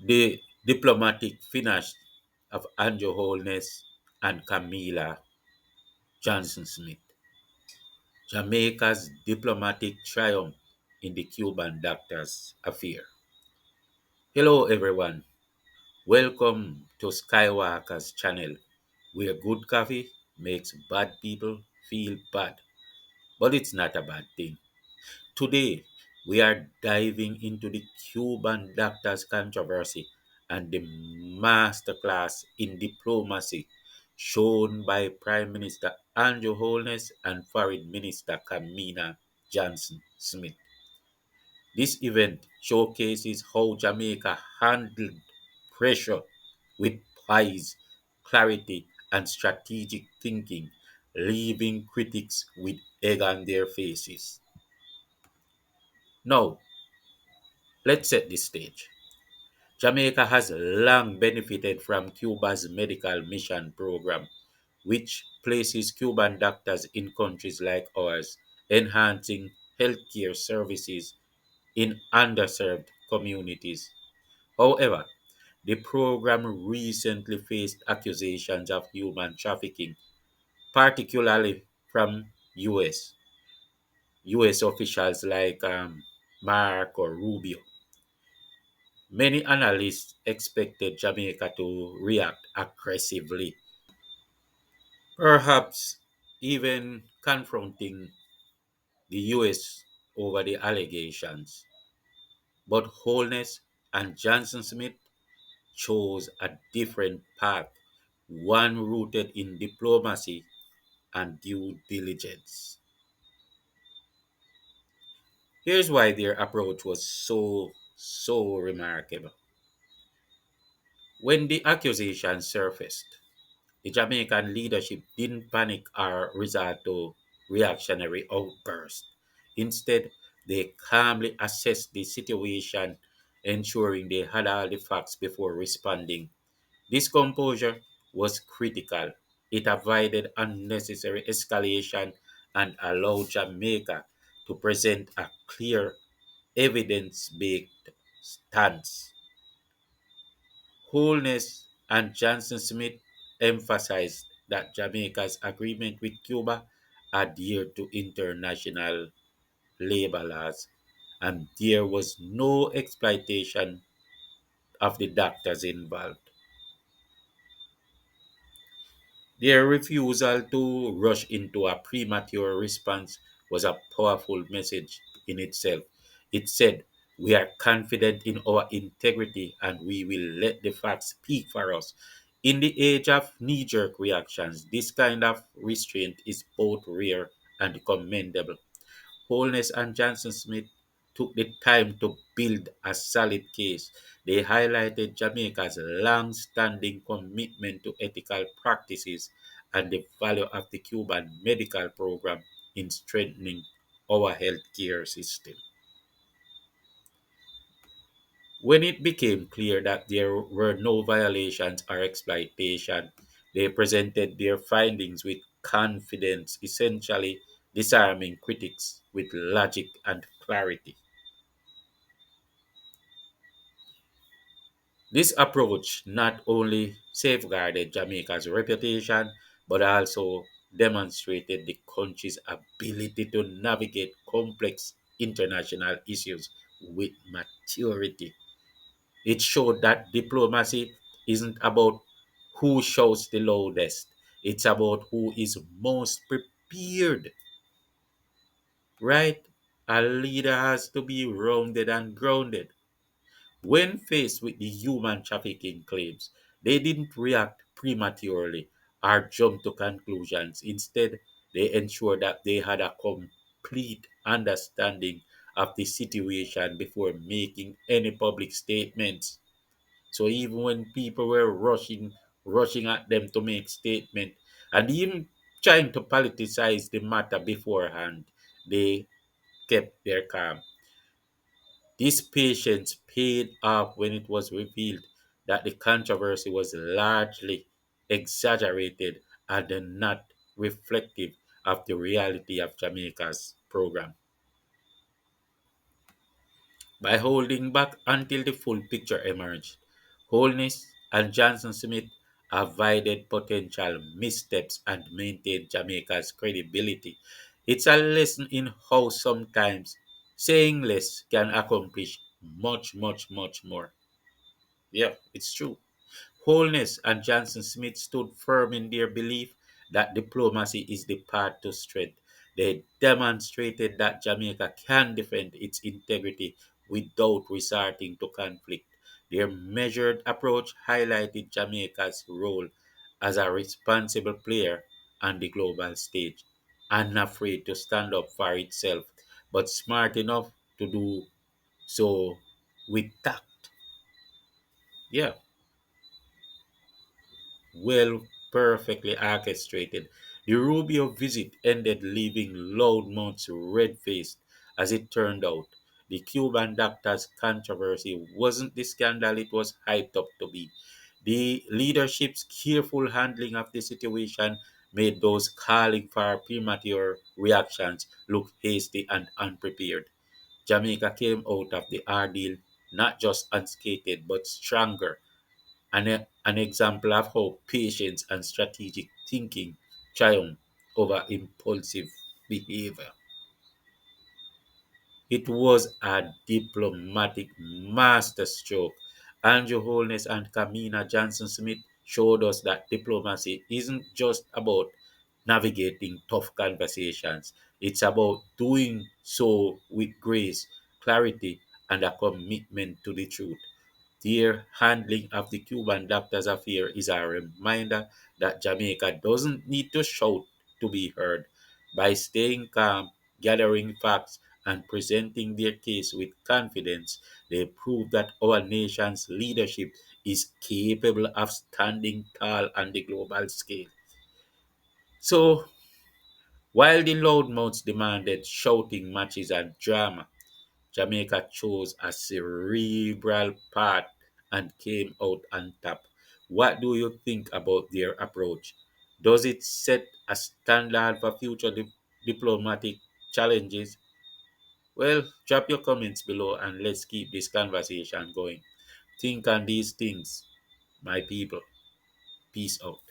The diplomatic finesse of Andrew Holness and Camila Johnson Smith. Jamaica's diplomatic triumph in the Cuban doctors' affair. Hello everyone, welcome to Skywalker's channel where good coffee makes bad people feel bad, but it's not a bad thing. Today, we are diving into the Cuban doctors' controversy and the masterclass in diplomacy shown by Prime Minister Andrew Holness and Foreign Minister Kamina Johnson Smith. This event showcases how Jamaica handled pressure with poise, clarity, and strategic thinking, leaving critics with egg on their faces. Now, let's set the stage. Jamaica has long benefited from Cuba's medical mission program, which places Cuban doctors in countries like ours, enhancing healthcare services in underserved communities. However, the program recently faced accusations of human trafficking, particularly from US officials like Marco Rubio. Many analysts expected Jamaica to react aggressively, perhaps even confronting the US over the allegations. But Holness and Johnson Smith chose a different path, one rooted in diplomacy and due diligence. Here's why their approach was so remarkable. When the accusations surfaced, the Jamaican leadership didn't panic or resort to reactionary outbursts. Instead, they calmly assessed the situation, ensuring they had all the facts before responding. This composure was critical. It avoided unnecessary escalation and allowed Jamaica to present a clear, evidence based stance. Holness and Johnson Smith emphasized that Jamaica's agreement with Cuba adhered to international labor laws and there was no exploitation of the doctors involved. Their refusal to rush into a premature response was a powerful message in itself. It said, "We are confident in our integrity and we will let the facts speak for us." In the age of knee jerk reactions, this kind of restraint is both rare and commendable. Holness and Johnson Smith took the time to build a solid case. They highlighted Jamaica's long standing commitment to ethical practices and the value of the Cuban medical program in strengthening our healthcare system. When it became clear that there were no violations or exploitation, they presented their findings with confidence, essentially disarming critics with logic and clarity. This approach not only safeguarded Jamaica's reputation but also demonstrated the country's ability to navigate complex international issues with maturity. It showed that diplomacy isn't about who shouts the loudest, it's about who is most prepared, right? A leader has to be rounded and grounded. When faced with the human trafficking claims, they didn't react prematurely or jump to conclusions. Instead, they ensured that they had a complete understanding of the situation before making any public statements. So even when people were rushing at them to make statements and even trying to politicize the matter beforehand, they kept their calm. This patience paid off when it was revealed that the controversy was largely exaggerated and not reflective of the reality of Jamaica's program. By holding back until the full picture emerged, Holness and Johnson Smith avoided potential missteps and maintained Jamaica's credibility. It's a lesson in how sometimes saying less can accomplish much, much, much more. Yeah, it's true. Holness and Johnson Smith stood firm in their belief that diplomacy is the path to strength. They demonstrated that Jamaica can defend its integrity without resorting to conflict. Their measured approach highlighted Jamaica's role as a responsible player on the global stage, unafraid to stand up for itself, but smart enough to do so with tact. Yeah, well, perfectly orchestrated. The Rubio visit ended leaving Loudmouth's red-faced. As it turned out, the Cuban doctor's controversy wasn't the scandal it was hyped up to be. The leadership's careful handling of the situation made those calling for premature reactions look hasty and unprepared. Jamaica came out of the ordeal not just unscathed but stronger, an example of how patience and strategic thinking triumph over impulsive behavior. It was a diplomatic masterstroke. Andrew Holness and Kamina Johnson Smith showed us that diplomacy isn't just about navigating tough conversations, it's about doing so with grace, clarity, and a commitment to the truth. Their handling of the Cuban doctor's affair is a reminder that Jamaica doesn't need to shout to be heard. By staying calm, gathering facts, and presenting their case with confidence, they prove that our nation's leadership is capable of standing tall on the global scale. So, while the loudmouths demanded shouting matches and drama, Jamaica chose a cerebral path and came out on top. What do you think about their approach? Does it set a standard for future diplomatic challenges? Well, drop your comments below and let's keep this conversation going. Think on these things, my people. Peace out.